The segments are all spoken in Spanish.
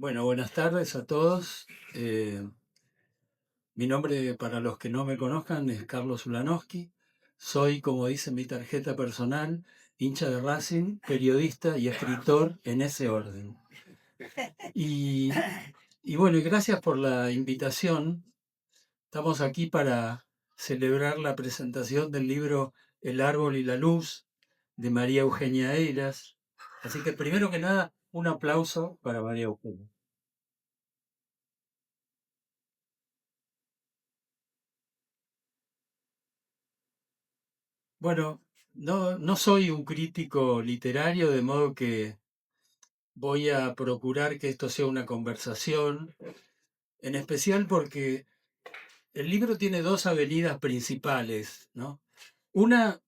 Bueno, buenas tardes a todos. Mi nombre, para los que no me conozcan, es Carlos Ulanowski. Soy, como dice mi tarjeta personal, hincha de Racing, periodista y escritor en ese orden. Y, y bueno, y gracias por la invitación. Estamos aquí para celebrar la presentación del libro El árbol y la luz de María Eugenia Eiras. Así que primero que nada, un aplauso para María Eugenia. Bueno, no soy un crítico literario, de modo que voy a procurar que esto sea una conversación, en especial porque el libro tiene dos avenidas principales, ¿no? Una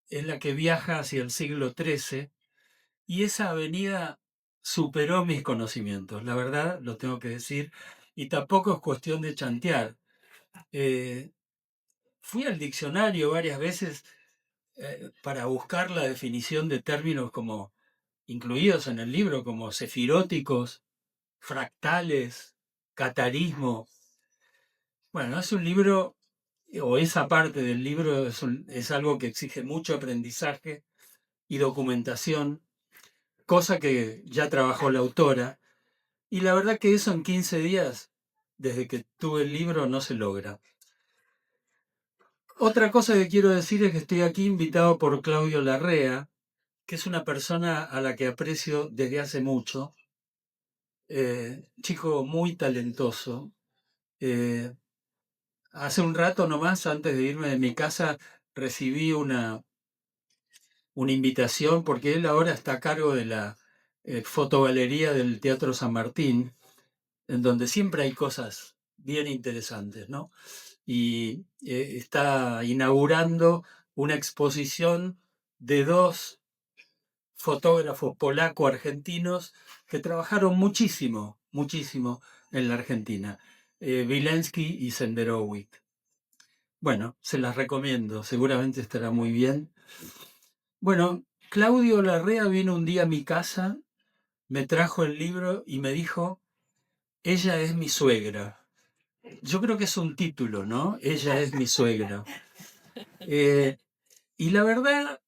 es la que viaja hacia el siglo XIII y esa avenida superó mis conocimientos, la verdad, lo tengo que decir, y tampoco es cuestión de chantear. Eh, Fui al diccionario varias veces para buscar la definición de términos como incluidos en el libro como sefiróticos, fractales, catarismo. Bueno, es un libro, o esa parte del libro es algo que exige mucho aprendizaje y documentación, cosa que ya trabajó la autora, y la verdad que eso en 15 días, desde que tuve el libro, no se logra. Otra cosa que quiero decir es que estoy aquí invitado por Claudio Larrea, que es una persona a la que aprecio desde hace mucho, chico muy talentoso. Eh, Hace un rato nomás, antes de irme de mi casa, recibí una invitación porque él ahora está a cargo de la fotogalería del Teatro San Martín, en donde siempre hay cosas bien interesantes, ¿no? Y está inaugurando una exposición de dos fotógrafos polaco-argentinos que trabajaron muchísimo, muchísimo en la Argentina, Vilensky y Senderovic. Bueno, se las recomiendo, seguramente estará muy bien. Bueno, Claudio Larrea vino un día a mi casa, me trajo el libro y me dijo, ella es mi suegra. Yo creo que es un título, ¿no? Ella es mi suegra. Eh, y la verdad,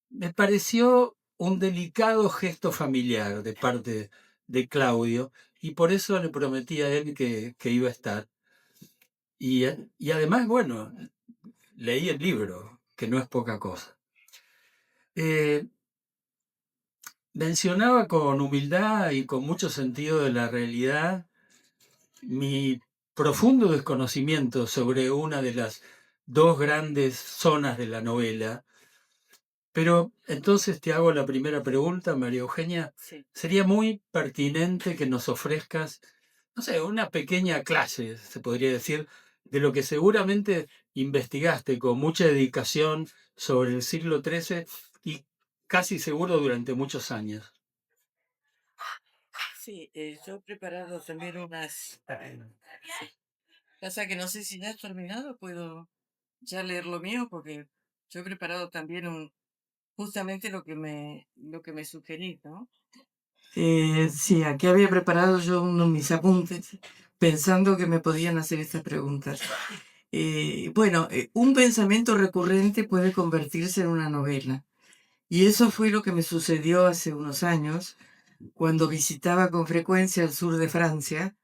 me pareció un delicado gesto familiar de parte de Claudio y por eso le prometí a él que iba a estar. Y además, bueno, leí el libro, que no es poca cosa. Eh, Mencionaba con humildad y con mucho sentido de la realidad mi profundo desconocimiento sobre una de las dos grandes zonas de la novela. Pero entonces te hago la primera pregunta, María Eugenia. Sí. Sería muy pertinente que nos ofrezcas, no sé, una pequeña clase, se podría decir, de lo que seguramente investigaste con mucha dedicación sobre el siglo XIII y casi seguro durante muchos años. Sí, yo he preparado también unas... Pasa que no sé si ya has terminado, puedo ya leer lo mío porque yo he preparado también justamente lo que me sugerís, ¿no? Sí, aquí había preparado yo mis apuntes pensando que me podían hacer estas preguntas. Bueno, un pensamiento recurrente puede convertirse en una novela. Y eso fue lo que me sucedió hace unos años cuando visitaba con frecuencia el sur de Francia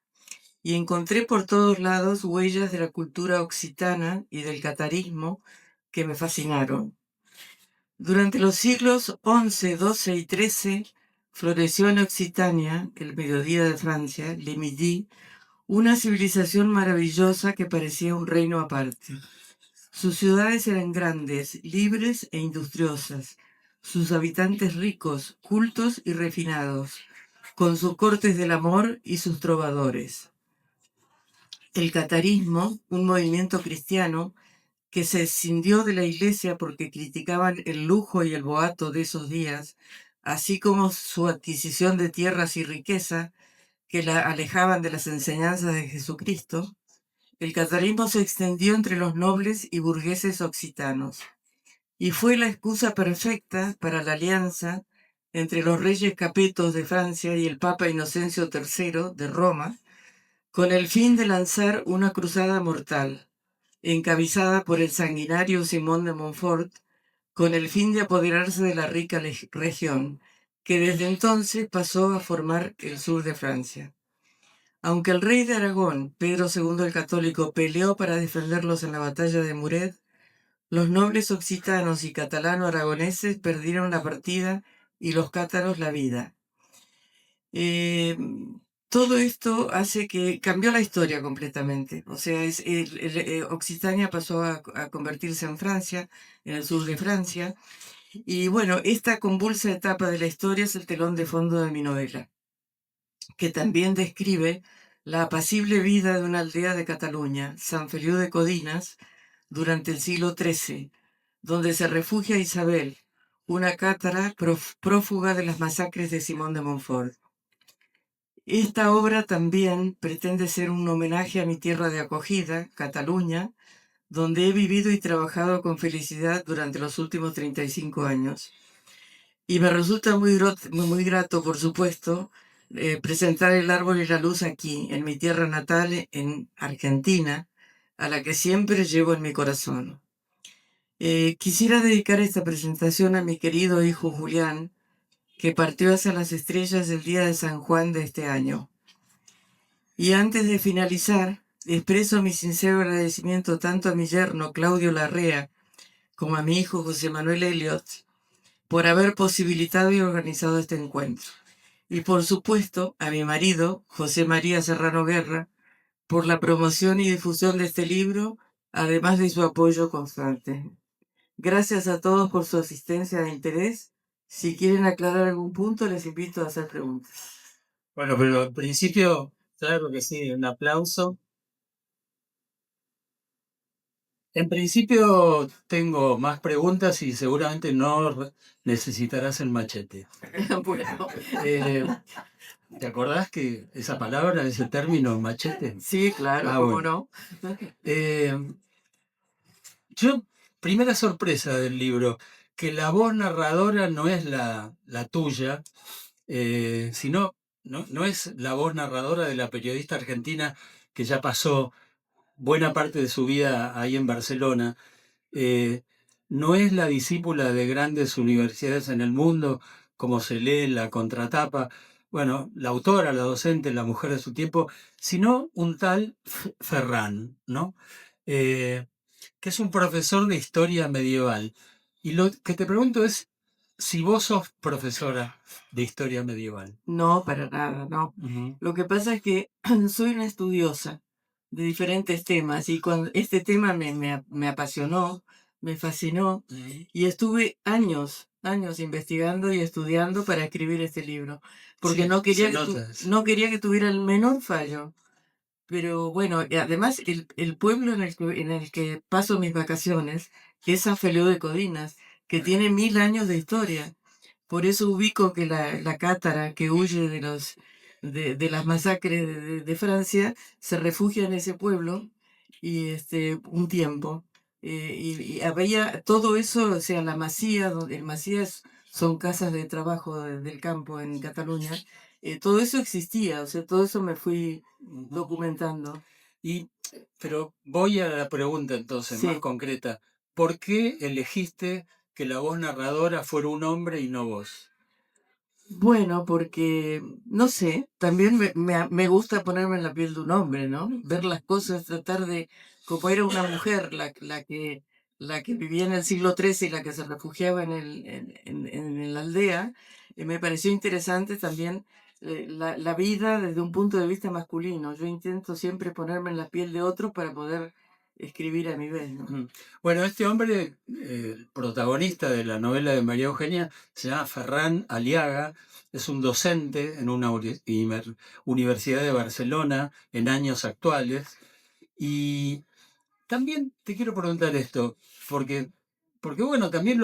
y encontré por todos lados huellas de la cultura occitana y del catarismo que me fascinaron. Durante los siglos XI, XII y XIII floreció en Occitania, el mediodía de Francia, Le Midi, una civilización maravillosa que parecía un reino aparte. Sus ciudades eran grandes, libres e industriosas, sus habitantes ricos, cultos y refinados, con sus cortes del amor y sus trovadores. El catarismo, un movimiento cristiano que se escindió de la iglesia porque criticaban el lujo y el boato de esos días, así como su adquisición de tierras y riqueza que la alejaban de las enseñanzas de Jesucristo, el catarismo se extendió entre los nobles y burgueses occitanos y fue la excusa perfecta para la alianza entre los reyes capetos de Francia y el Papa Inocencio III de Roma, con el fin de lanzar una cruzada mortal, encabezada por el sanguinario Simón de Montfort, con el fin de apoderarse de la rica región, que desde entonces pasó a formar el sur de Francia. Aunque el rey de Aragón, Pedro II el Católico, peleó para defenderlos en la batalla de Muret, los nobles occitanos y catalano-aragoneses perdieron la partida y los cátaros la vida. Eh, Todo esto hace que cambió la historia completamente. O sea, Occitania pasó a convertirse en Francia, en el sur de Francia. Y bueno, esta convulsa etapa de la historia es el telón de fondo de mi novela, que también describe la apacible vida de una aldea de Cataluña, San Feliu de Codinas, durante el siglo XIII, donde se refugia Isabel, una cátara prófuga de las masacres de Simón de Montfort. Esta obra también pretende ser un homenaje a mi tierra de acogida, Cataluña, donde he vivido y trabajado con felicidad durante los últimos 35 años. Y me resulta muy grato, por supuesto, presentar el árbol y la luz aquí, en mi tierra natal, en Argentina, a la que siempre llevo en mi corazón. Quisiera dedicar esta presentación a mi querido hijo Julián, que partió hacia las estrellas el día de San Juan de este año. Y antes de finalizar, expreso mi sincero agradecimiento tanto a mi yerno Claudio Larrea como a mi hijo José Manuel Elliot por haber posibilitado y organizado este encuentro. Y por supuesto a mi marido, José María Serrano Guerra, por la promoción y difusión de este libro, además de su apoyo constante. Gracias a todos por su asistencia e interés. Si quieren aclarar algún punto, les invito a hacer preguntas. Bueno, pero al principio, claro que sí, un aplauso. En principio tengo más preguntas y seguramente no necesitarás el machete. Bueno, Eh, ¿Te acordás que esa palabra, ese término, machete? sí, claro, Ah, cómo bueno. no. Eh, primera sorpresa del libro, que la voz narradora no es la tuya, sino no es la voz narradora de la periodista argentina que ya pasó buena parte de su vida ahí en Barcelona. eh, no es la discípula de grandes universidades en el mundo, como se lee en la contratapa, bueno, la autora, la docente, la mujer de su tiempo, sino un tal Ferran, ¿no? Eh, que es un profesor de historia medieval. Y lo que te pregunto es si vos sos profesora de historia medieval. No, para nada, no. Ujú. Lo que pasa es que soy una estudiosa de diferentes temas y cuando este tema me apasionó, me fascinó Ujú. y estuve años investigando y estudiando para escribir este libro, porque Sí, no se quería nota eso. no quería que tuviera el menor fallo. Pero bueno, y además el pueblo en el que paso mis vacaciones es San Feliu de Codinas, que tiene 1000 años de historia. Por eso ubico que la cátara que huye de las masacres de Francia se refugia en ese pueblo y un tiempo. Y había todo eso, o sea, la masía, donde el masía son casas de trabajo del campo en Cataluña. Todo eso existía, o sea, todo eso me fui Ujú. documentando. Y, pero voy a la pregunta entonces más Sí. concreta. ¿Por qué elegiste que la voz narradora fuera un hombre y no vos? Bueno, porque, no sé, también me gusta ponerme en la piel de un hombre, ¿no? Ver las cosas, tratar de, como era una mujer la que vivía en el siglo XIII y la que se refugiaba en la aldea, me pareció interesante también la vida desde un punto de vista masculino. Yo intento siempre ponerme en la piel de otro para poder escribir a mi vez, ¿no? Mm. Bueno, este hombre, el protagonista de la novela de María Eugenia, se llama Ferran Aliaga, es un docente en una universidad de Barcelona en años actuales. Y también te quiero preguntar esto, porque bueno, también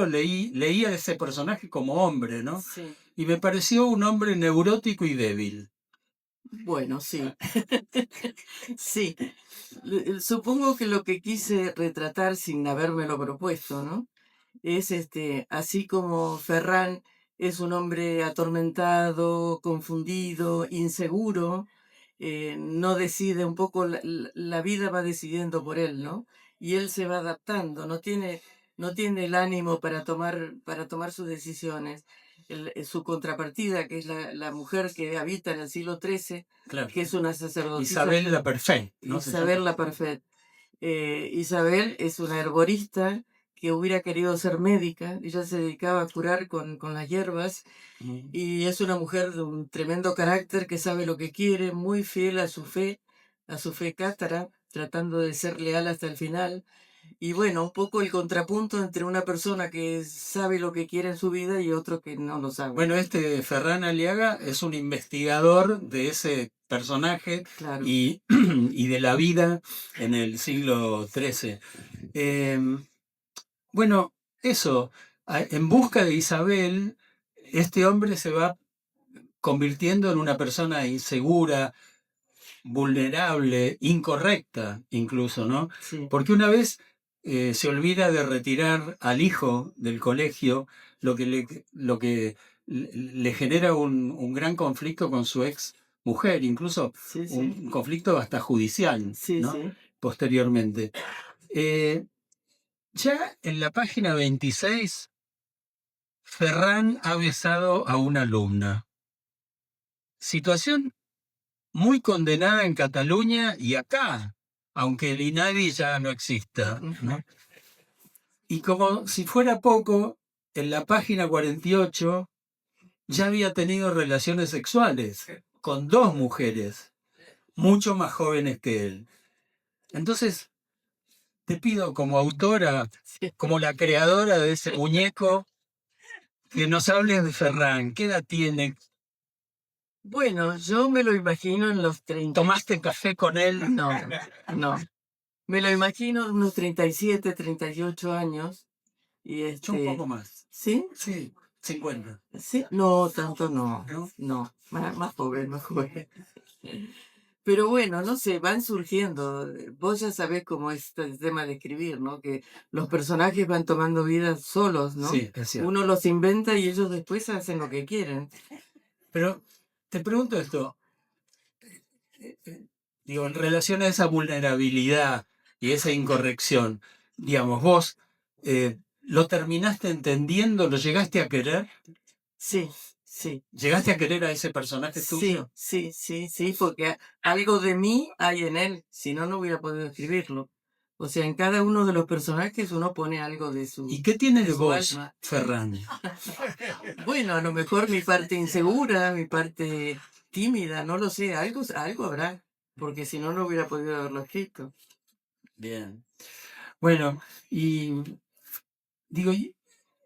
leía a ese personaje como hombre, ¿no? Sí. Y me pareció un hombre neurótico y débil. Bueno, sí. Sí. Supongo que lo que quise retratar sin habérmelo propuesto, ¿no? Es así como Ferran es un hombre atormentado, confundido, inseguro, no decide un poco, la vida va decidiendo por él, ¿no? Y él se va adaptando, no tiene el ánimo para tomar sus decisiones. Su contrapartida, que es la mujer que habita en el siglo XIII, Claro. que es una sacerdotisa, Isabel la Perfect, ¿no? Se Isabel llama. la Parfait. Isabel es una herborista que hubiera querido ser médica. Ella se dedicaba a curar con las hierbas Mm. y es una mujer de un tremendo carácter que sabe lo que quiere, muy fiel a su fe cátara, tratando de ser leal hasta el final. Y bueno, un poco el contrapunto entre una persona que sabe lo que quiere en su vida y otro que no lo sabe. Bueno, este Ferran Aliaga es un investigador de ese personaje Claro. y, y de la vida en el siglo XIII. Bueno, eso, en busca de Isabel, este hombre se va convirtiendo en una persona insegura, vulnerable, incorrecta incluso, ¿no? Sí, Porque una vez se olvida de retirar al hijo del colegio, lo que le genera un gran conflicto con su ex mujer, incluso sí, sí, un conflicto hasta judicial, sí, ¿no? sí. Posteriormente. Eh, ya en la página 26, Ferran ha besado a una alumna. Situación muy condenada en Cataluña y acá, aunque el INADI ya no exista, ¿no? Y como si fuera poco, en la página 48 ya había tenido relaciones sexuales con dos mujeres, mucho más jóvenes que él. Entonces, te pido como autora, Sí. como la creadora de ese muñeco, que nos hables de Ferran. ¿Qué edad tiene? Bueno, yo me lo imagino en los 30. ¿Tomaste café con él? No, no. Me lo imagino de unos 37, 38 años. Y Yo un poco más. ¿sí? Sí, 50. Sí, no, tanto no. ¿No? No, más joven, más joven. Pero bueno, no sé, van surgiendo. Vos ya sabés cómo es el tema de escribir, ¿no? Que los personajes van tomando vidas solos, ¿no? Sí, es cierto. Uno los inventa y ellos después hacen lo que quieren. Pero te pregunto esto, digo, en relación a esa vulnerabilidad y esa incorrección, digamos, vos lo terminaste entendiendo, lo llegaste a querer, Sí, sí. llegaste a querer a ese personaje Sí, tuyo. sí, sí, sí, porque algo de mí hay en él, si no, no hubiera podido escribirlo. O sea, en cada uno de los personajes uno pone algo de ¿Y su, qué tiene de de su vos, alma. Ferran? Bueno, a lo mejor mi parte insegura, mi parte tímida, no lo sé, algo habrá, porque si no, no hubiera podido haberlo escrito. Bien. Bueno, y digo, y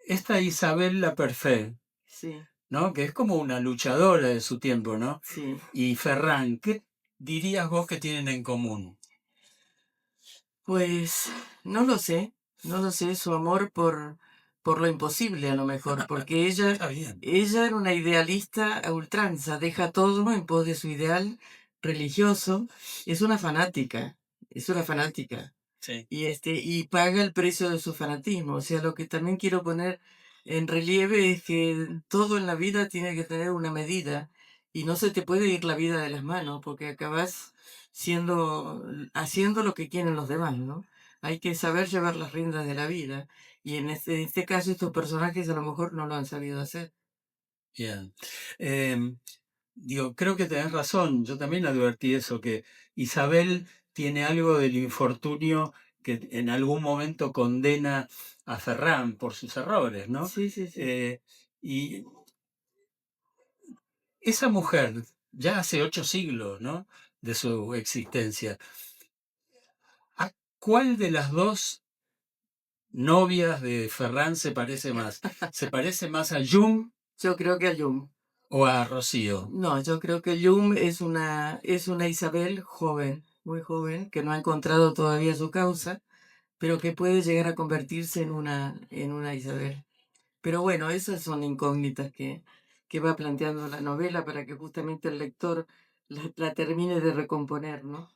esta Isabel la Perfect, Sí, ¿no? Que es como una luchadora de su tiempo, ¿no? sí. Y Ferran, ¿qué dirías vos que tienen en común? Pues no lo sé, su amor por lo imposible a lo mejor, porque ella, Está bien. ella era una idealista a ultranza, deja todo en pos de su ideal religioso, es una fanática, Sí. y paga el precio de su fanatismo. O sea, lo que también quiero poner en relieve es que todo en la vida tiene que tener una medida y no se te puede ir la vida de las manos porque acabas haciendo lo que quieren los demás, ¿no? Hay que saber llevar las riendas de la vida y en este caso estos personajes a lo mejor no lo han sabido hacer. Bien. Digo, creo que tenés razón. Yo también advertí eso, que Isabel tiene algo del infortunio que en algún momento condena a Ferran por sus errores, ¿no? Sí, sí, sí. Y esa mujer, ya hace 8 siglos, ¿no? De su existencia, ¿a cuál de las dos novias de Ferran se parece más? ¿Se parece más a Jung Yo creo que a Jung. o a Rocío? No, yo creo que Jung es una Isabel joven, muy joven, que no ha encontrado todavía su causa, pero que puede llegar a convertirse en una Isabel. Pero bueno, esas son incógnitas que va planteando la novela para que justamente el lector la termine de recomponer, ¿no?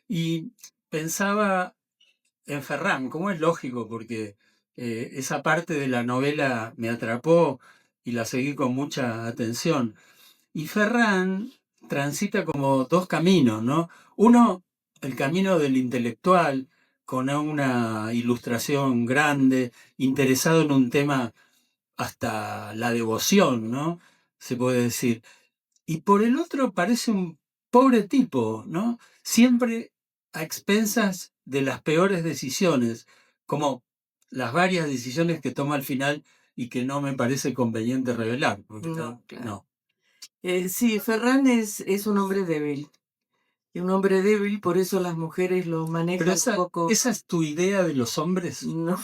Y pensaba en Ferran, como es lógico, porque esa parte de la novela me atrapó. y la seguí con mucha atención. Y Ferran transita como dos caminos, ¿no? Uno, el camino del intelectual, con una ilustración grande, interesado en un tema hasta la devoción, ¿no? Se puede decir. Y por el otro parece un pobre tipo, ¿no? Siempre a expensas de las peores decisiones, como las varias decisiones que toma al final y que no me parece conveniente revelar. No, claro. No. Sí, Ferran es un hombre débil. Y un hombre débil, por eso las mujeres lo Pero manejan un poco. esa es tu idea de los hombres. No,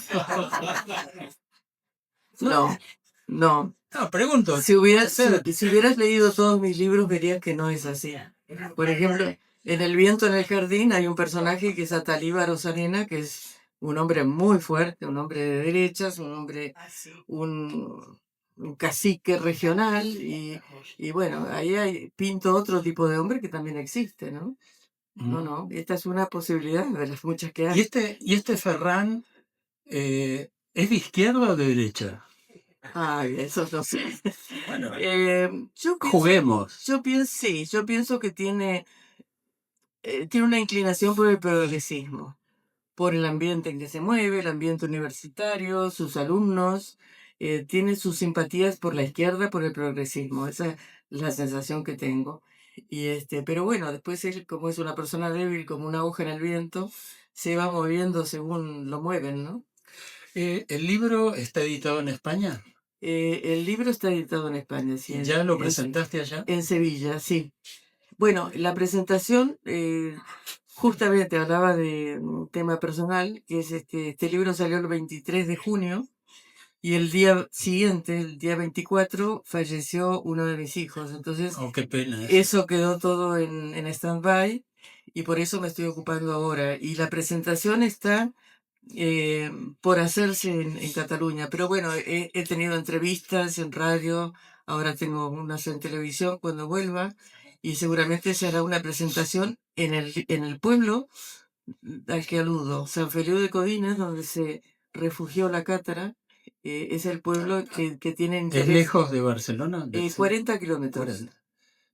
no, no. No, pregunto. Si hubieras leído todos mis libros, verías que no es así. Por ejemplo, en El viento en el jardín hay un personaje que es Atalí Rosarena, que es un hombre muy fuerte, un hombre de derechas, un hombre, un cacique regional, y bueno, pinto otro tipo de hombre que también existe, ¿no? No, esta es una posibilidad de las muchas que hay. ¿Y este Ferran es de izquierda o de derecha? Ay, eso no sé. Bueno, Yo juguemos. sí, yo pienso que tiene una inclinación por el progresismo, por el ambiente en que se mueve, el ambiente universitario, sus alumnos, tiene sus simpatías por la izquierda, por el progresismo. Esa es la sensación que tengo. Pero bueno, después él, como es una persona débil, como una hoja en el viento, se va moviendo según lo mueven, ¿no? ¿El libro está editado en España? El libro está editado en España, sí. ¿Ya lo presentaste allá? En Sevilla, sí. Bueno, la presentación justamente hablaba de un tema personal, que es este libro salió el 23 de junio y el día siguiente, el día 24, falleció uno de mis hijos. Entonces, Oh, qué pena. eso quedó todo en stand-by y por eso me estoy ocupando ahora. Y la presentación está por hacerse en Cataluña. Pero bueno, he tenido entrevistas en radio, ahora tengo unas en televisión cuando vuelva y seguramente se hará una presentación en el pueblo al que aludo, San Feliu de Codines, donde se refugió la cátara. Es el pueblo que tiene ¿Es interés. lejos de Barcelona? 40 kilómetros. 40.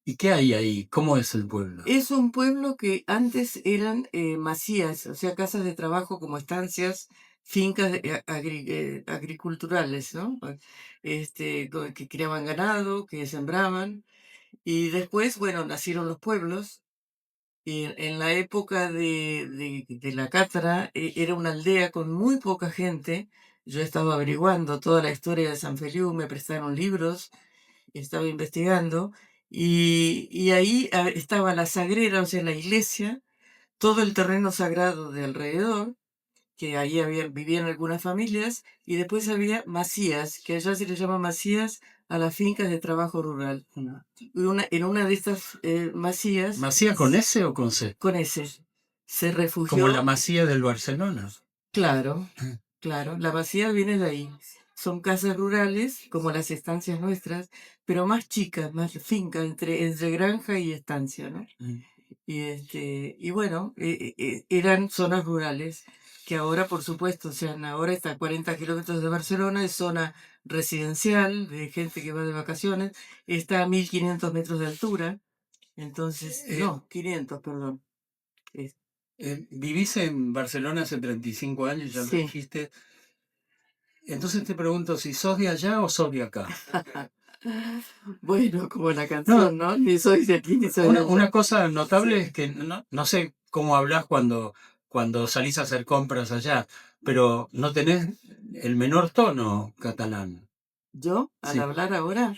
¿Y qué hay ahí? ¿Cómo es el pueblo? Es un pueblo que antes eran masías, o sea, casas de trabajo como estancias, fincas agriculturales, ¿no? Que criaban ganado, que sembraban. Y después, bueno, nacieron los pueblos. Y en la época de la cátara era una aldea con muy poca gente. Yo estaba averiguando toda la historia de San Feliu, me prestaron libros, estaba investigando, y ahí estaba la sagrera, o sea, la iglesia, todo el terreno sagrado de alrededor, que ahí vivían algunas familias, y después había masías, que allá se le llama masías a las fincas de trabajo rural. En una de estas masías, ¿Masía con S o con C? con ese, se refugió. Como la Masía del Barcelona. Claro, claro, la masía viene de ahí. Son casas rurales, como las estancias nuestras, pero más chicas, más finca, entre granja y estancia, ¿no? Y bueno, eran zonas rurales, que ahora, por supuesto, ahora está a 40 kilómetros de Barcelona, es zona residencial, de gente que va de vacaciones, está a 1500 metros de altura, entonces, no, 500, perdón. Vivís en Barcelona hace 35 años, ya lo Sí. dijiste. Entonces te pregunto si sos de allá o sos de acá. Bueno, como la canción, ¿no? Ni soy de aquí ni soy de allá. Una cosa notable es que no sé cómo hablas cuando salís a hacer compras allá, pero no tenés el menor tono catalán. ¿Yo? ¿Al Sí. hablar ahora?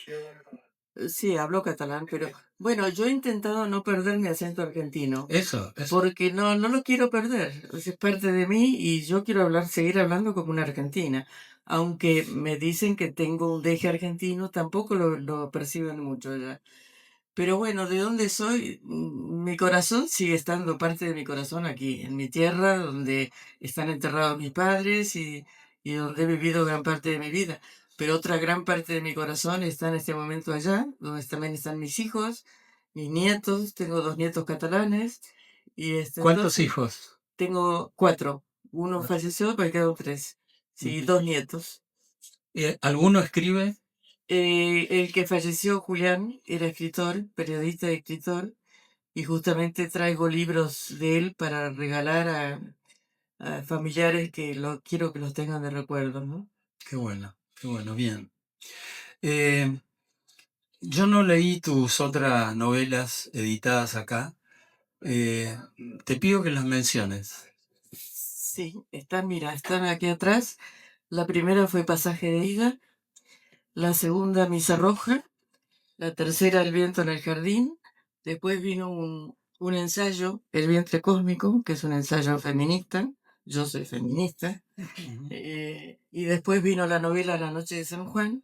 Sí, hablo catalán, pero bueno, yo he intentado no perder mi acento argentino, Eso. porque no lo quiero perder. Es parte de mí y yo quiero seguir hablando como una argentina. Aunque me dicen que tengo un deje argentino, tampoco lo perciben mucho ya. Pero bueno, ¿de dónde soy? Mi corazón sigue estando parte de mi corazón aquí, en mi tierra, donde están enterrados mis padres y donde he vivido gran parte de mi vida. Pero otra gran parte de mi corazón está en este momento allá, donde también están mis hijos, mis nietos. Tengo 2 nietos catalanes. ¿Cuántos Entonces, hijos? tengo 4. Uno falleció, pero quedan 3. Sí, 2 nietos. ¿Alguno escribe? El que falleció, Julián, era escritor, periodista y escritor, y justamente traigo libros de él para regalar a familiares que quiero que los tengan de recuerdo, ¿no? Qué bueno, bien. Eh, yo no leí tus otras novelas editadas acá. Eh, te pido que las menciones. Sí, mira, están aquí atrás. La primera fue Pasaje de Ida, la segunda Misa Roja, la tercera El viento en el jardín, después vino un ensayo, El vientre cósmico, que es un ensayo feminista, yo soy feminista, y después vino la novela La noche de San Juan,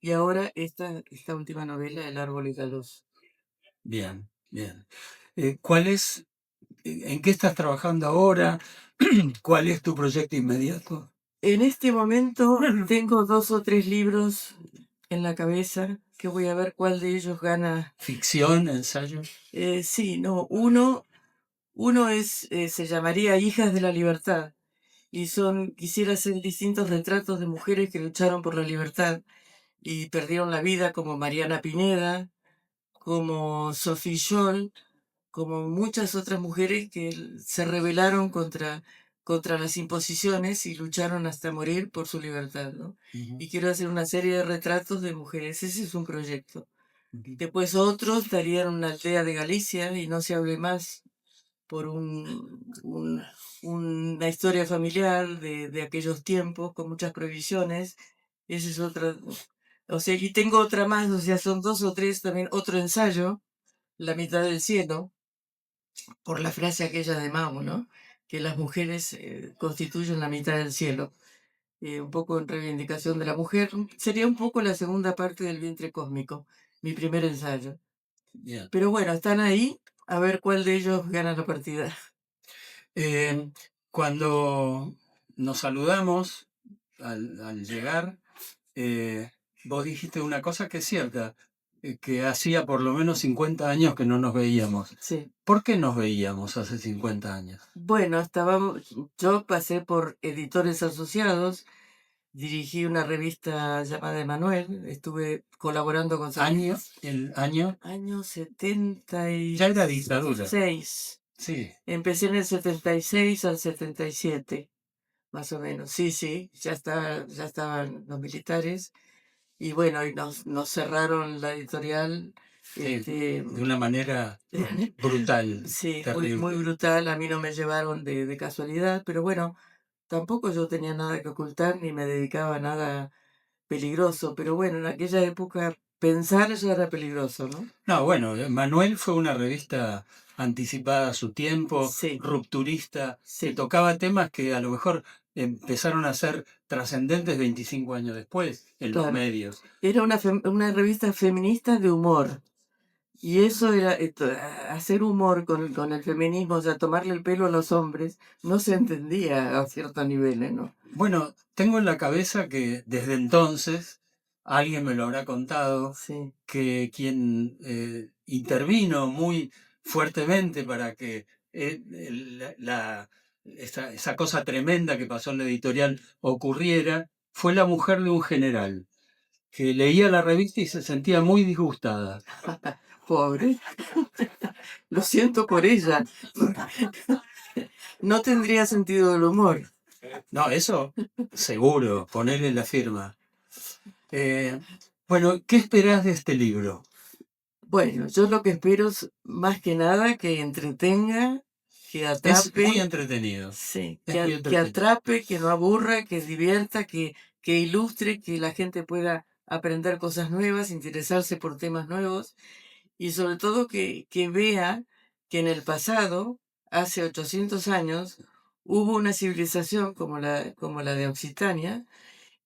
y ahora esta última novela, El árbol y la luz. Bien, bien. ¿Cuál es, en qué estás trabajando ahora? ¿Cuál es tu proyecto inmediato? En este momento tengo 2 o 3 libros en la cabeza que voy a ver cuál de ellos gana. ¿Ficción, ensayo? Sí, no, uno se llamaría Hijas de la Libertad y quisiera hacer distintos retratos de mujeres que lucharon por la libertad y perdieron la vida, como Mariana Pineda, como Sophie Scholl, como muchas otras mujeres que se rebelaron contra las imposiciones y lucharon hasta morir por su libertad, ¿no? Y quiero hacer una serie de retratos de mujeres, ese es un proyecto. Después otros darían una aldea de Galicia y no se hable más por una historia familiar de aquellos tiempos con muchas prohibiciones. Esa es otra. O sea, y tengo otra más, o sea, son 2 o 3 también, otro ensayo, La mitad del cielo, por la frase aquella de Mao, ¿no? Que las mujeres constituyen la mitad del cielo. Un poco en reivindicación de la mujer. Sería un poco la segunda parte del vientre cósmico, mi primer ensayo. Bien. Pero bueno, están ahí, a ver cuál de ellos gana la partida. Cuando nos saludamos al llegar, vos dijiste una cosa que es cierta, que hacía por lo menos 50 años que no nos veíamos. Sí. ¿Por qué nos veíamos hace 50 años? Bueno, yo pasé por Editores Asociados, dirigí una revista llamada Emanuel, estuve colaborando con El año año 76. ya era dictadura. Sí. Empecé en el 76 al 77, más o menos. Sí, sí, ya estaban los militares. Y bueno, y nos cerraron la editorial. Sí, de una manera brutal, Sí, muy, terrible. muy brutal. A mí no me llevaron de casualidad, pero bueno, tampoco yo tenía nada que ocultar ni me dedicaba a nada peligroso. Pero bueno, en aquella época pensar ya era peligroso, ¿no? No, bueno, Manuel fue una revista anticipada a su tiempo, Sí, rupturista, que sí, tocaba temas que a lo mejor empezaron a ser trascendentes 25 años después en los claro. medios. Era una revista feminista de humor. Y eso era hacer humor con el feminismo, o sea, tomarle el pelo a los hombres, no se entendía a ciertos niveles, ¿no? Bueno, tengo en la cabeza que desde entonces, alguien me lo habrá contado, Sí, que quien intervino muy fuertemente para que esa cosa tremenda que pasó en la editorial ocurriera, fue la mujer de un general, que leía la revista y se sentía muy disgustada. pobre. Lo siento por ella. No tendría sentido del humor. No, eso seguro, ponerle la firma. Bueno, ¿qué esperás de este libro? Bueno, yo lo que espero es más que nada que entretenga, que Es muy atrape, entretenido. sí, Es muy que entretenido. atrape, que no aburra, que divierta, que ilustre, que la gente pueda aprender cosas nuevas, interesarse por temas nuevos y sobre todo que vea que en el pasado, hace 800 años, hubo una civilización como la de Occitania,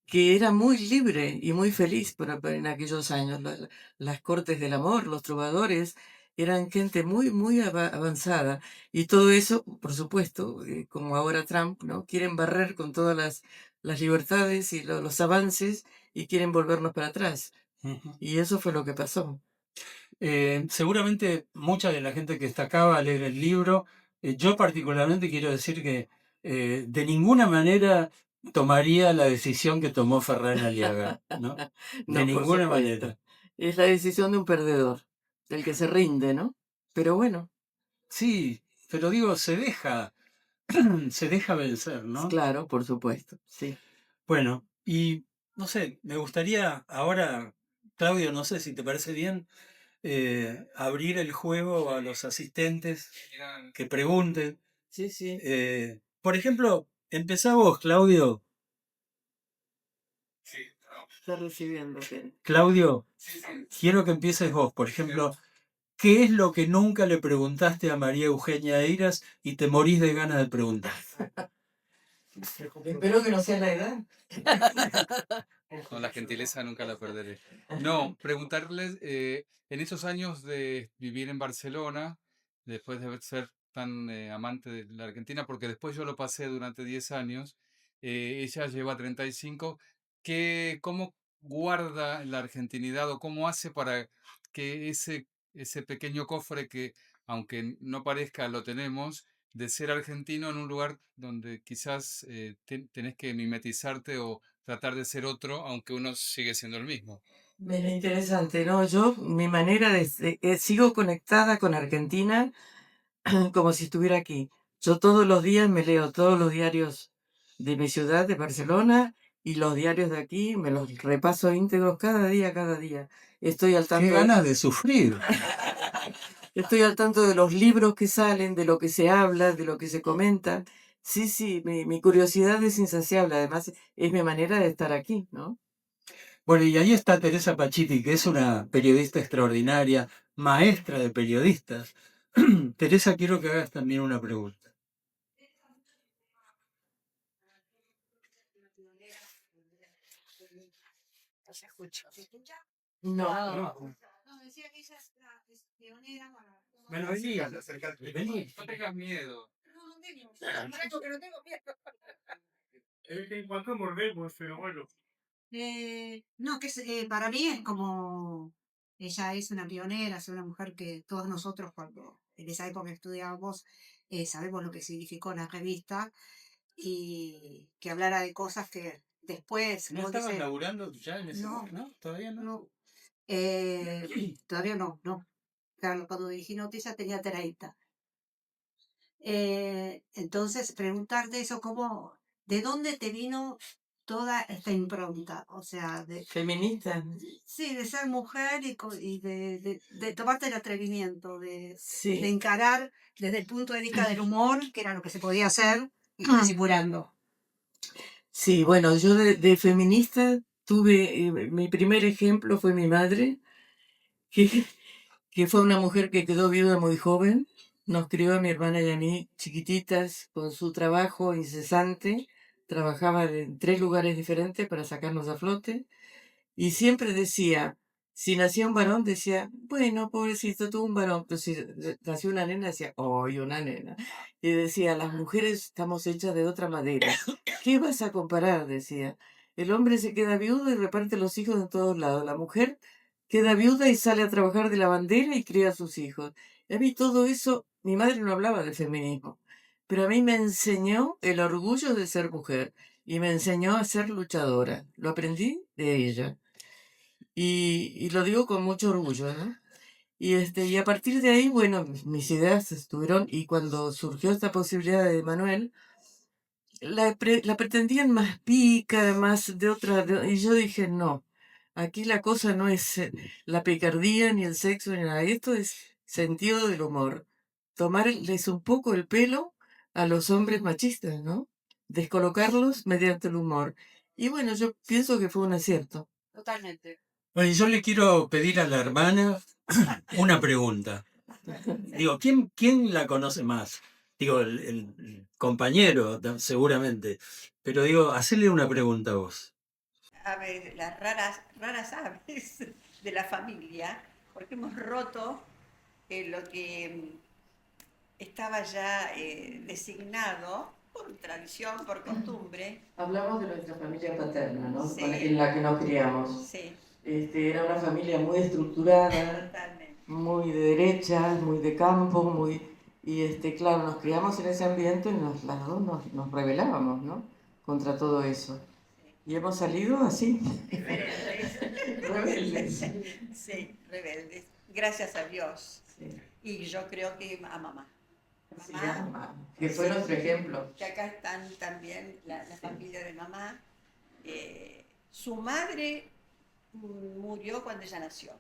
que era muy libre y muy feliz en aquellos años. Las cortes del amor, los trovadores, eran gente muy, muy avanzada. Y todo eso, por supuesto, como ahora Trump, ¿no? Quieren barrer con todas las libertades y los avances y quieren volvernos para atrás. Ujú. Y eso fue lo que pasó. Seguramente mucha de la gente que está acá va a leer el libro. Yo particularmente quiero decir que de ninguna manera tomaría la decisión que tomó Ferran Aliaga, ¿no? De No, por ninguna supuesto. manera. Es la decisión de un perdedor, del que se rinde, ¿no? Pero bueno, Sí, pero digo, se deja vencer, ¿no? claro, por supuesto, sí. Bueno, y no sé, me gustaría ahora, Claudio, no sé si te parece bien, abrir el juego a los asistentes que pregunten. Sí, sí, Por ejemplo, empezá vos, Claudio. está recibiendo. Bien. Claudio, quiero que empieces vos. Por ejemplo, ¿qué es lo que nunca le preguntaste a María Eugenia Eiras y te morís de ganas de preguntar? Espero que no sea la edad. Con la gentileza nunca la perderé. No, preguntarles, en esos años de vivir en Barcelona, después de ser tan amante de la Argentina, porque después yo lo pasé durante 10 años, ella lleva 35, ¿cómo guarda la argentinidad o cómo hace para que ese pequeño cofre que, aunque no parezca, lo tenemos, de ser argentino en un lugar donde quizás tenés que mimetizarte o tratar de ser otro, aunque uno sigue siendo el mismo? Mira, interesante, ¿no? Yo, mi manera sigo conectada con Argentina como si estuviera aquí. Yo todos los días me leo todos los diarios de mi ciudad, de Barcelona, y los diarios de aquí, me los repaso íntegros cada día, cada día. Estoy al Qué tanto ganas de sufrir. estoy al tanto de los libros que salen, de lo que se habla, de lo que se comenta. Sí, sí, mi curiosidad es insaciable. Además, es mi manera de estar aquí, ¿no? Bueno, y ahí está Teresa Pachiti, que es una periodista extraordinaria, maestra de periodistas. Teresa, quiero que hagas también una pregunta. No se escucha. ¿Se escucha? No. No, No, decía que ella es pionera para... bueno, vení, acércate, vení. No tengas miedo. No, no tengo. Maestro, que no tengo miedo. En cuanto mordemos, pero bueno. No, para mí es como... Ella es una pionera, es una mujer que todos nosotros cuando en esa época estudiábamos sabemos lo que significó la revista y que hablara de cosas que después... ¿No como estabas dice, laburando ya en ese no, momento? ¿No? ¿Todavía no? no, todavía no, no. Claro, cuando dirigí Noticias tenía 30. Entonces, preguntarte eso, ¿cómo, de dónde te vino toda esta impronta? O sea, Feminista. sí, de ser mujer y de tomarte el atrevimiento, de Sí. encarar desde el punto de vista del humor, que era lo que se podía hacer, y simulando. Sí, bueno, yo de feminista tuve, mi primer ejemplo fue mi madre, que, que fue una mujer que quedó viuda muy joven, nos crió a mi hermana y a mí chiquititas con su trabajo incesante, trabajaba en 3 lugares diferentes para sacarnos a flote. Y siempre decía, si nacía un varón, decía, bueno, pobrecito, tuvo un varón. Pero si nació una nena, decía, ¡ay, una nena! Y decía, las mujeres estamos hechas de otra madera. ¿Qué vas a comparar? Decía. El hombre se queda viudo y reparte los hijos en todos lados. La mujer queda viuda y sale a trabajar de lavandera y cría a sus hijos. Y a mí todo eso, mi madre no hablaba de feminismo, pero a mí me enseñó el orgullo de ser mujer y me enseñó a ser luchadora. Lo aprendí de ella. Y lo digo con mucho orgullo, ¿no? Y a partir de ahí, bueno, mis ideas estuvieron, y cuando surgió esta posibilidad de Manuel, la pretendían más pica, más de otra, y yo dije, no, aquí la cosa no es la picardía, ni el sexo, ni nada, esto es sentido del humor, tomarles un poco el pelo a los hombres machistas, ¿no? Descolocarlos mediante el humor. Y bueno, yo pienso que fue un acierto. Totalmente. Bueno, y yo le quiero pedir a la hermana una pregunta. Digo, ¿quién la conoce más? Digo, el compañero, seguramente. Pero digo, hacerle una pregunta a vos. A ver, las raras aves de la familia, porque hemos roto lo que estaba ya designado por tradición, por costumbre. Hablamos de nuestra familia paterna, ¿no? Sí. En la que nos criamos. Sí, Era una familia muy estructurada, totalmente. muy de derecha, muy de campo, muy... Y claro, nos criamos en ese ambiente y las dos nos rebelábamos, ¿no? contra todo eso. Y hemos salido así, Diferentes. rebeldes. Sí, rebeldes. Gracias a Dios. Sí. Y yo creo que a mamá. Sí, Mamá, mamá, que fue nuestro ejemplo. que acá están también la familia de mamá. Su madre murió cuando ella nació.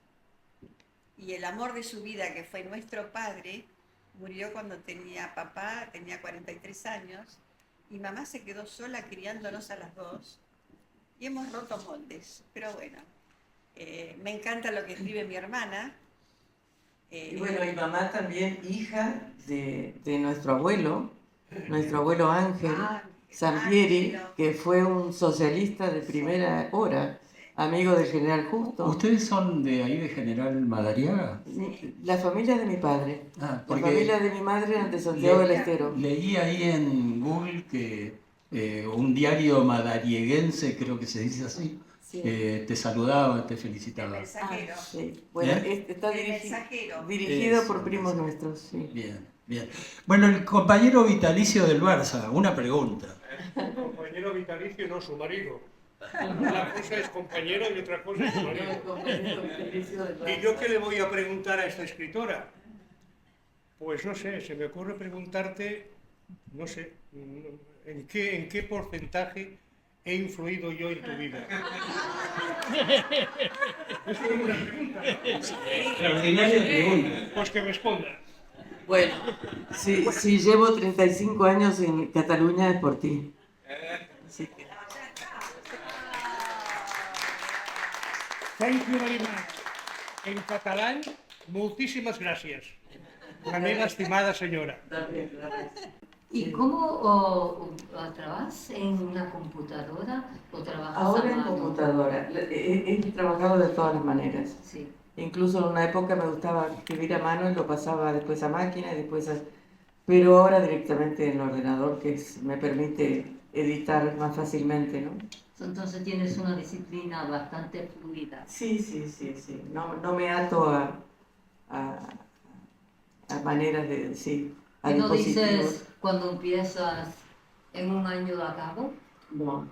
Y el amor de su vida, que fue nuestro padre, murió cuando papá tenía 43 años, y mamá se quedó sola criándonos a las dos, y hemos roto moldes. Pero bueno, me encanta lo que escribe mi hermana. Y bueno, y mamá también hija de nuestro abuelo Ángel Sampieri, que fue un socialista de primera hora, amigo del general Justo. ¿Ustedes son de ahí, de General Madariaga? La familia de mi padre. Ah, La porque familia de mi madre eran de Santiago del Estero. leí ahí en Google que un diario madarieguense, creo que se dice así, Sí. te saludaba, te El felicitaba. mensajero. Sí. Bueno, está El mensajero. dirigido Eso, por primos nuestros. Sí. Bien, bien. Bueno, el compañero vitalicio del Barça, una pregunta. Compañero vitalicio, no su marido. Una cosa es compañero y otra cosa es su marido. ¿Y yo qué le voy a preguntar a esta escritora? Pues no sé, se me ocurre preguntarte, no sé, ¿en qué porcentaje he influido yo en tu vida? Es una pregunta, ¿no? Extraordinaria pregunta. Pues que responda. Bueno, si llevo 35 años en Cataluña es por ti. Así que... Thank you very much. En catalán, muchísimas gracias. La meva estimada señora. ¿Y cómo trabajas en una computadora o trabajas Ahora a en mano? computadora. He trabajado de todas las maneras. Sí. Incluso en una época me gustaba escribir a mano y lo pasaba después a máquina y después a... Pero ahora directamente en el ordenador, que me permite editar más fácilmente, ¿no? Entonces tienes una disciplina bastante fluida. Sí. No me ato a maneras de... Sí, a ¿Y no dispositivos. dices cuando empiezas en un año lo acabo? No,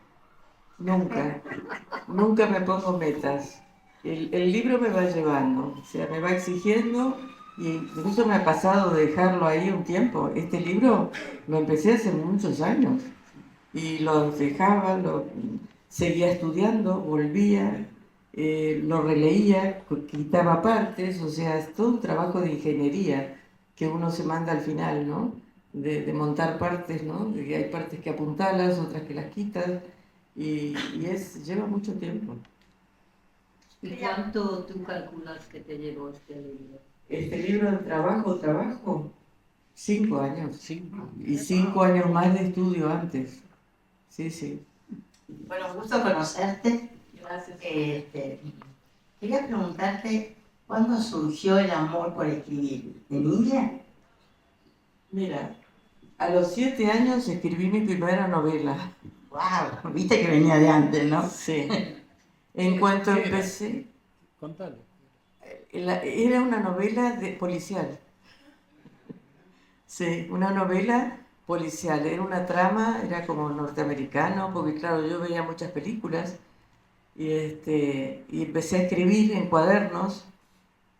nunca me pongo metas. El libro me va llevando, o sea, me va exigiendo, y incluso me ha pasado de dejarlo ahí un tiempo. Este libro lo empecé hace muchos años y lo dejaba, seguía estudiando, volvía, lo releía, quitaba partes, o sea, es todo un trabajo de ingeniería que uno se manda al final, ¿no? De montar partes, ¿no? De que hay partes que apuntalas, otras que las quitas, y lleva mucho tiempo. ¿Y cuánto tú calculas que te llevó este libro? Este libro de trabajo, 5 años. 5. Y 5 años más de estudio antes. Sí. Bueno, gusto conocerte. Gracias. Quería preguntarte, ¿cuándo surgió el amor por escribir? ¿De niña? Mira, a los 7 años escribí mi primera novela. ¡Wow! Viste que venía de antes, ¿no? Sí. En cuanto ¿Qué era? empecé, Contalo. era una novela policial. Sí, una novela policial. Era una trama, era como norteamericano, porque claro, yo veía muchas películas y empecé a escribir en cuadernos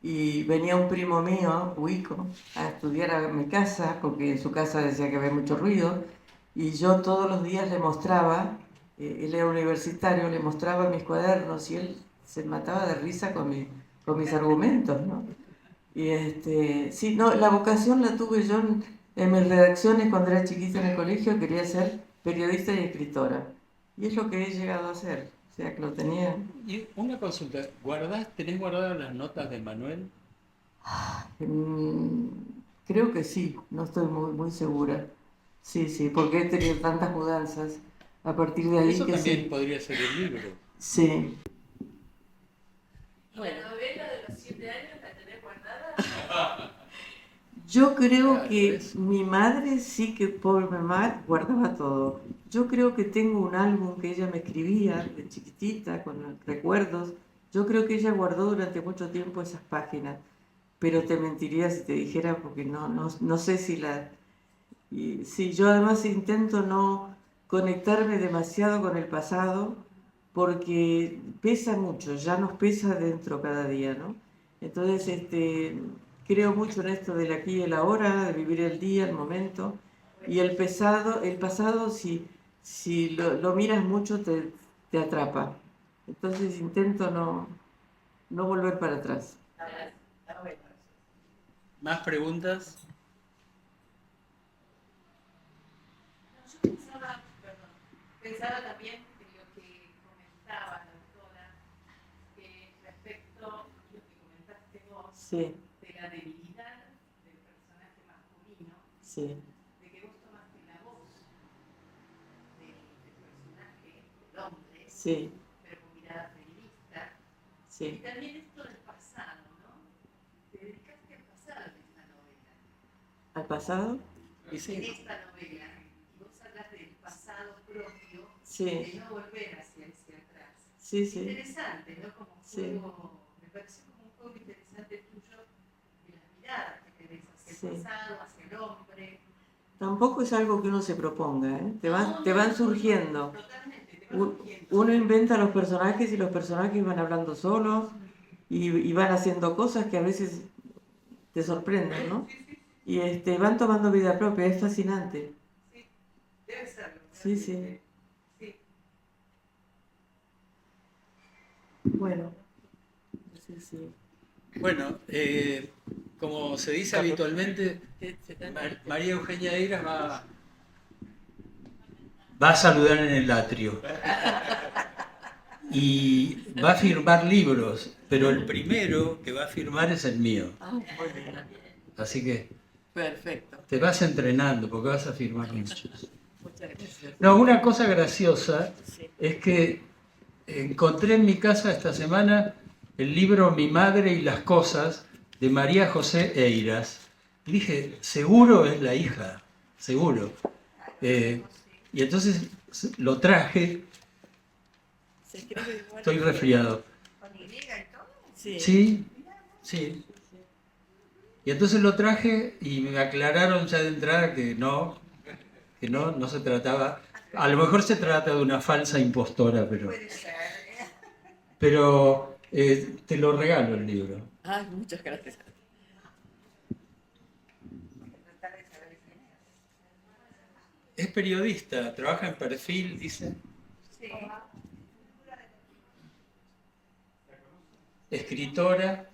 y venía un primo mío, Wico, a estudiar a mi casa, porque en su casa decía que había mucho ruido, y yo todos los días le mostraba, él era universitario, le mostraba mis cuadernos y él se mataba de risa con mis argumentos, ¿no? Y sí, no, la vocación la tuve yo en mis redacciones cuando era chiquita en el colegio, quería ser periodista y escritora, y es lo que he llegado a hacer. O sea, que lo tenía... Y una consulta, ¿tenés guardadas las notas de Manuel? Creo que sí, no estoy muy segura. Sí, porque he tenido tantas mudanzas a partir de ahí Eso que también sí. podría ser el libro. Sí. Bueno. ¿La novela de los 7 años la tenés guardada? Yo creo Claro, que eso. mi madre sí que, pobre mamá, guardaba todo. Yo creo que tengo un álbum que ella me escribía de chiquitita, con los recuerdos. Yo creo que ella guardó durante mucho tiempo esas páginas, pero te mentiría si te dijera porque no sé si la... Y, sí, yo además intento no conectarme demasiado con el pasado porque pesa mucho, ya nos pesa dentro cada día, ¿no? Entonces, creo mucho en esto del aquí y el ahora, de vivir el día, el momento. Y el pasado si lo miras mucho, te atrapa. Entonces intento no volver para atrás. ¿Más preguntas? Yo pensaba también en lo que comentaba la autora, que respecto a lo que comentaste vos, Sí, de la debilidad del personaje masculino, sí, de que vos tomaste la voz del personaje, del hombre, sí, pero con mirada feminista, y sí. también esto del pasado, ¿no? Te dedicaste al pasado en esta novela, ¿Al pasado? Y en sí, esta novela, y vos hablas del pasado propio, Sí, de no volver hacia atrás. sí, sí. Interesante, ¿no? Como un Sí. juego, me pareció como un juego interesante tuyo de las miradas que tenés hacia Sí. el pasado, hacia el hombre. Tampoco es algo que uno se proponga, ¿eh? Te van surgiendo. Totalmente, te van surgiendo. Uno inventa los personajes y los personajes van hablando solos y van haciendo cosas que a veces te sorprenden, ¿no? Y van tomando vida propia, es fascinante. Sí, debe serlo. Sí, sí. Sí. Bueno, sí, sí. bueno, como se dice habitualmente, María Eugenia Eiras va a saludar en el atrio y va a firmar libros, pero el primero que va a firmar es el mío. Ah, muy bien. Así que Perfecto. te vas entrenando porque vas a firmar muchos. Muchas gracias. No, una cosa graciosa Sí. es que encontré en mi casa esta semana el libro Mi madre y las cosas de María José Eiras. Y dije, seguro es la hija, seguro. Y entonces lo traje, ¿Se escribe igual? estoy resfriado. ¿Con Y y todo? Sí. Sí, sí. Y entonces lo traje y me aclararon ya de entrada que no se trataba. A lo mejor se trata de una falsa impostora, Puede ser. pero te lo regalo el libro. Ay, muchas gracias. Tratar de saber quién Es periodista, trabaja en Perfil, dice. es. Sí. Escritora,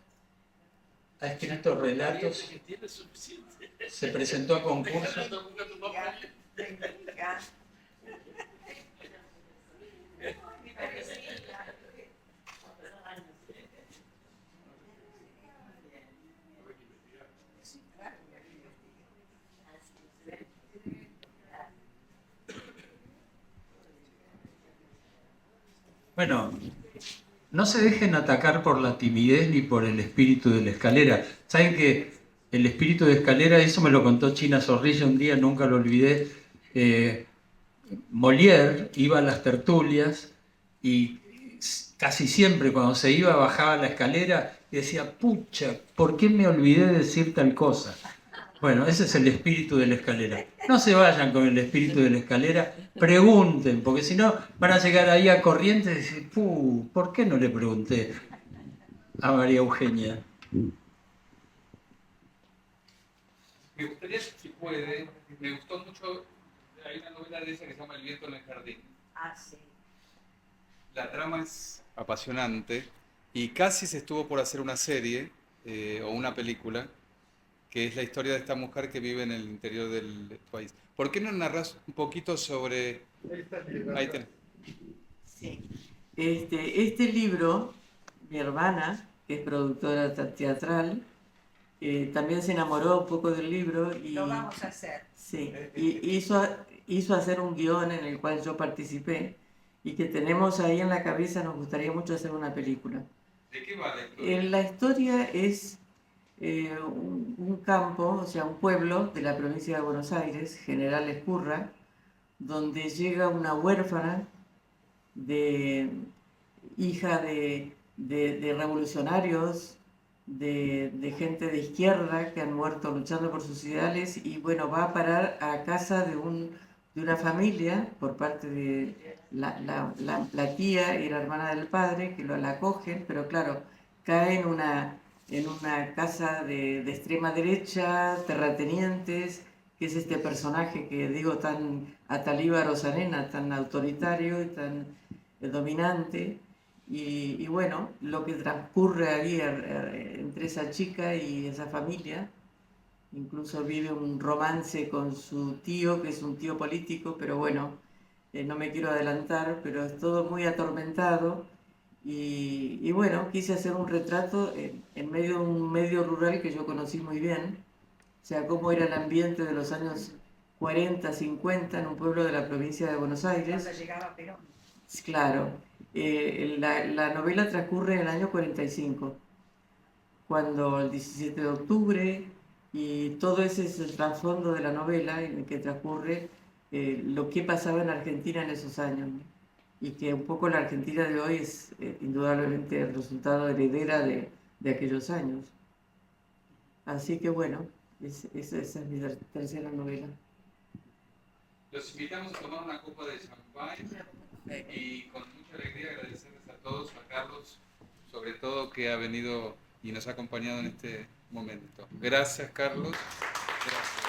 ha escrito relatos, se presentó a concursos. Técnica. Bueno, no se dejen atacar por la timidez ni por el espíritu de la escalera. Saben que el espíritu de escalera, eso me lo contó China Zorrilla un día, nunca lo olvidé. Molière iba a las tertulias y casi siempre cuando se iba bajaba la escalera y decía, pucha, ¿por qué me olvidé de decir tal cosa? Bueno, ese es el espíritu de la escalera. No se vayan con el espíritu de la escalera, pregunten, porque si no van a llegar ahí a Corrientes y decir, ¿por qué no le pregunté a María Eugenia? Me gustaría, si puede, me gustó mucho, hay una novela de ella que se llama El viento en el jardín. Ah, sí. La trama es apasionante y casi se estuvo por hacer una serie o una película, que es la historia de esta mujer que vive en el interior del país. ¿Por qué no narras un poquito sobre... Ahí tenés. Sí. Este libro, mi hermana, que es productora teatral, también se enamoró un poco del libro y, Lo vamos a hacer. sí, y hizo hacer un guión en el cual yo participé y que tenemos ahí en la cabeza, nos gustaría mucho hacer una película. ¿De qué va la historia? La historia es un campo, o sea, un pueblo de la provincia de Buenos Aires, General Escurra, donde llega una huérfana hija de revolucionarios, de gente de izquierda que han muerto luchando por sus ideales y bueno, va a parar a casa de de una familia por parte de la tía y la hermana del padre que la acogen, pero claro, cae en una casa de extrema derecha, terratenientes, que es este personaje que digo tan Atalíbaro Sanena, tan autoritario y tan dominante. Y bueno, lo que transcurre ahí entre esa chica y esa familia, incluso vive un romance con su tío, que es un tío político, pero bueno, no me quiero adelantar, pero es todo muy atormentado. Y bueno, quise hacer un retrato en medio de un medio rural que yo conocí muy bien, o sea, cómo era el ambiente de los años 40, 50 en un pueblo de la provincia de Buenos Aires. Cuando llegaba Perón. Claro, la novela transcurre en el año 45, cuando el 17 de octubre, y todo ese es el trasfondo de la novela en el que transcurre lo que pasaba en Argentina en esos años, ¿no? Y que un poco la Argentina de hoy es indudablemente el resultado heredera de aquellos años. Así que bueno, esa es mi tercera novela. Los invitamos a tomar una copa de champán y con mucha alegría agradecerles a todos, a Carlos, sobre todo que ha venido y nos ha acompañado en este momento. Gracias, Carlos. Gracias.